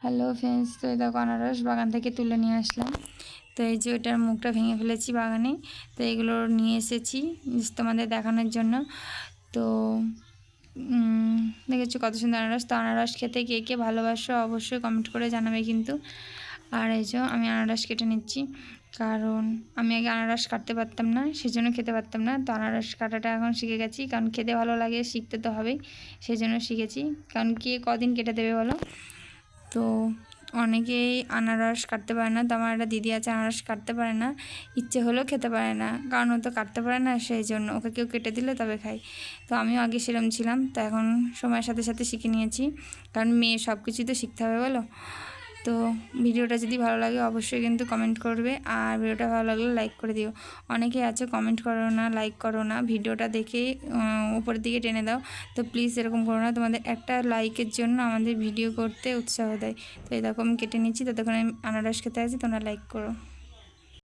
Hello friends, তো এই দেখো আনারস বাগান থেকে তুলে নিয়ে আসলাম। তো এই যে ওটার মুখটা ভেঙে ফেলেছি বাগানে। তো এগুলো নিয়ে এসেছি তোমাদের দেখানোর জন্য। তো দেখেছো কত সুন্দর আনারস। তো আনারস খেতে কে কে ভালোবাসো অবশ্যই কমেন্ট করে জানাবে কিন্তু। আর এই যে আমি আনারস কেটে নিচ্ছি, কারণ আমি আগে আনারস কাটতে পারতাম না, সেজন্য খেতে পারতাম না। তো আনারস কাটাটা এখন শিখে গেছি, কারণ খেতে ভালো লাগে, শিখতে তো হবেই, সেই জন্য শিখেছি। কারণ কে কদিন কেটে দেবে বলো। তো অনেকেই আনারস কাটতে পারে না। তো আমার একটা দিদি আছে আনারস কাটতে পারে না, ইচ্ছে হলেও খেতে পারে না, কারণ ও তো কাটতে পারে না, সেই জন্য ওকে কেউ কেটে দিলে তবে খাই। তো আমিও আগে সেরকম ছিলাম, তো এখন সময়ের সাথে সাথে শিখে নিয়েছি, কারণ মেয়ে সব কিছুই তো শিখতে হবে বলো। তো ভিডিওটা যদি ভালো লাগে অবশ্যই কিন্তু কমেন্ট করবে, আর ভিডিওটা ভালো লাগলে লাইক করে দিও। অনেকেই আছে কমেন্ট করো না, লাইক করো না, ভিডিওটা দেখে উপরের দিকে টেনে দাও। তো প্লিজ এরকম করো না, তোমাদের একটা লাইকের জন্য আমাদের ভিডিও করতে উৎসাহ দেয়। তো এরকম কেটে নিচ্ছি, ততক্ষণ আমি আনারস খেতে আছি, তোমরা লাইক করো।